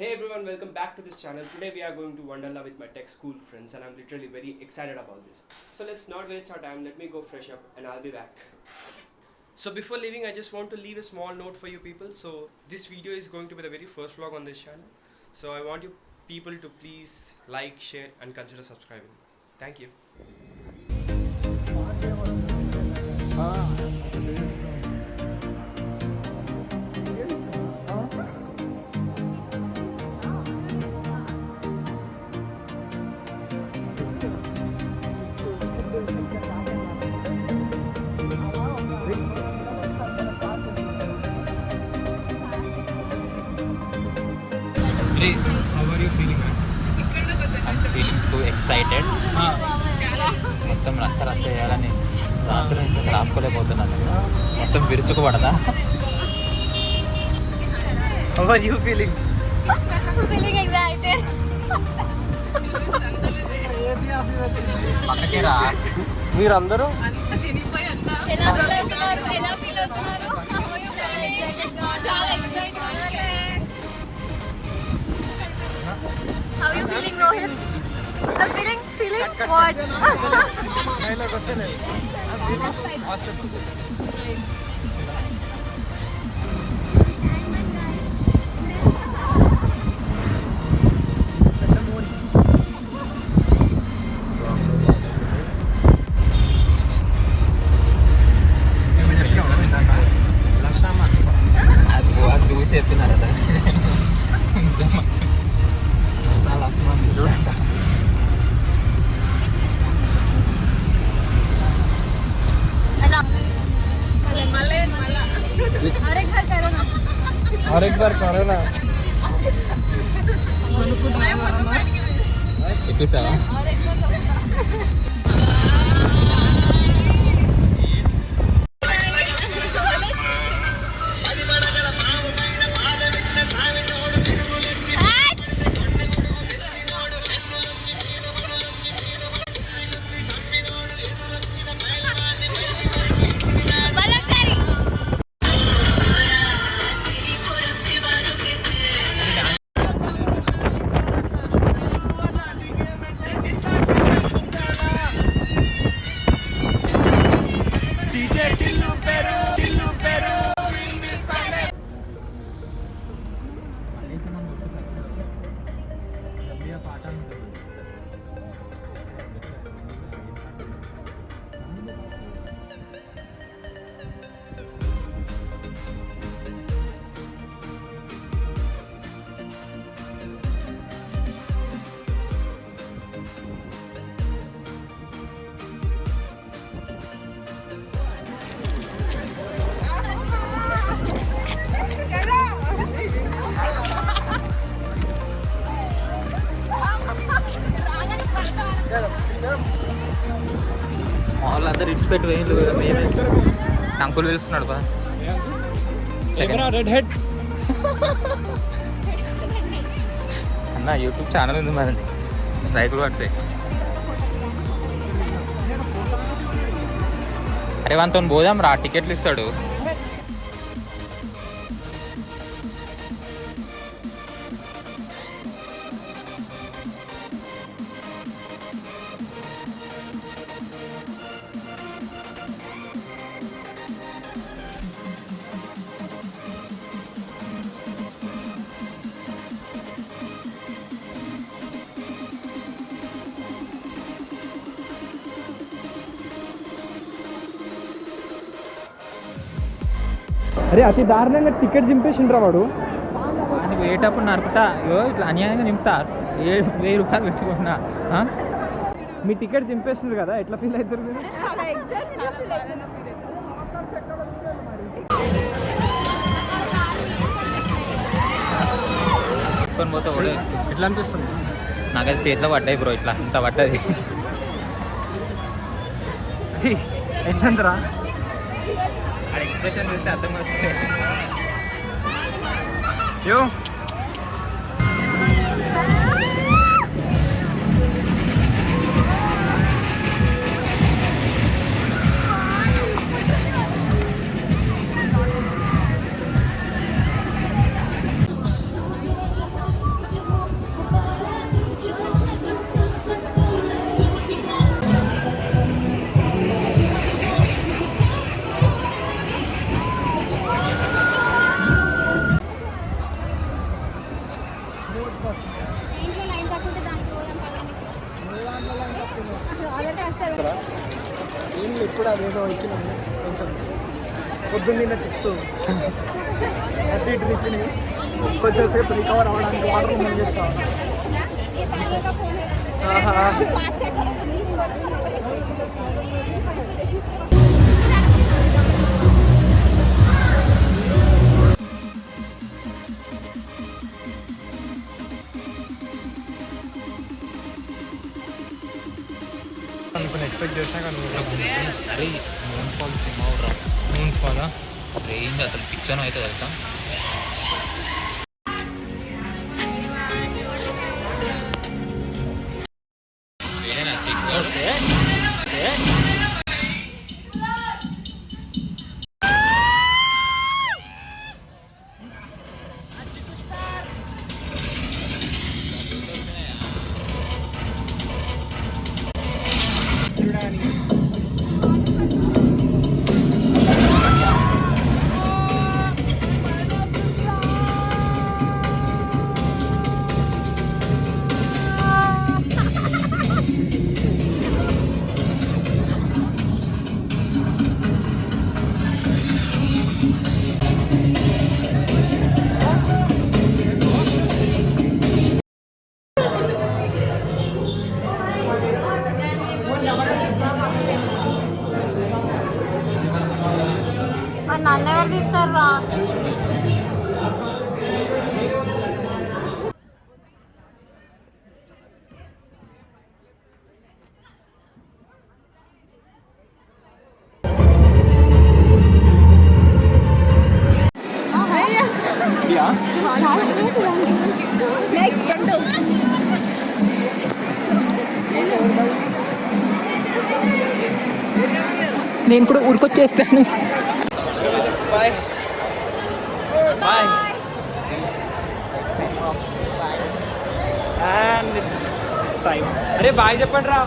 Hey everyone, welcome back to this channel. Today we are going to WonderLa with my tech school friends and I'm literally very excited about this. So let's not waste our time, let me go fresh up and I'll be back. So before leaving, I just want to leave a small note for you people. So this video is going to be the very first vlog on this channel. So I want you people to please like, share and consider subscribing. Thank you. Hey, how are you feeling? I'm feeling too excited. మొత్తం రచ్చ రచ్చ చేయాలని రాత్రి నుంచి అసలు ఆపుకోలేకపోతున్నాను. మొత్తం విరుచుకుపడదా? How are you feeling? Feeling excited. పక్కకే రా. మీరందరూ ఎలా ఫీల్ అవుతున్నారు? చాలా excited. How are you feeling, Rohit? I'm feeling what? అది చూసి చెప్పినారు చాలా అసలు చూడండి. और एक बार करो ना. ఎక్కిస్తావా? వాళ్ళందరూ ఇడిచిపెట్టి వేయండి కదా, మేమే అంకుల్ పిలుస్తున్నాడు పా. రెడ్ హెడ్ అన్న యూట్యూబ్ ఛానల్ ఉంది మరి, స్ట్రైకులు పడతాయి. అరే వంతో పోదాం రా, టికెట్లు ఇస్తాడు. అరే అతి దారుణంగా టికెట్ చింపేసిండ్రా వాడు. అని పోయేటప్పుడు నరుకుతా, ఇగో ఇట్లా అన్యాయంగా నింపుతా. 1000 రూపాయలు పెట్టుకున్నా. మీ టికెట్ చింపేసిండ్రు కదా, ఎట్లా ఫీల్ అవుతారు మీరు? తీసుకొని పోతే ఓడే ఎట్లా అనిపిస్తుంది? నాకైతే చేతిలో పడ్డాయి బ్రో, ఇట్లా ఇంత పడ్డది. ఎట్లంతరా ఆ ఎక్స్ప్రెషన్ చూస్తే అర్థమవుతుంది. యో ఇంట్లో లైన్ తప్పుంటే దానికి పోదాం పదండి. ఆల్రెడీ వేస్తారు. నేను ఎప్పుడు అదేదో ఎక్కినాము కొంచెం పొద్దున్న చిప్స్ అటు ఇటు తిప్పినాయి కొంచెం సేపు రికవర్ అవ్వడానికి వాటర్ మూవ్ చేస్తాను. అనుకుని ఎక్స్పెక్ట్ చేసినా కానీ అరే మూన్ ఫాల్ సినిమా రా మూన్ ఫాలా రేంజ్ అసలు పిక్చర్ అయితే తెలుసా. మరి నన్ను ఎవరు తీస్తారా? నేను కూడా ఊరికొచ్చేస్తాను. Bye bye. And it's time. అరే బాయ్ చెప్పండి రా.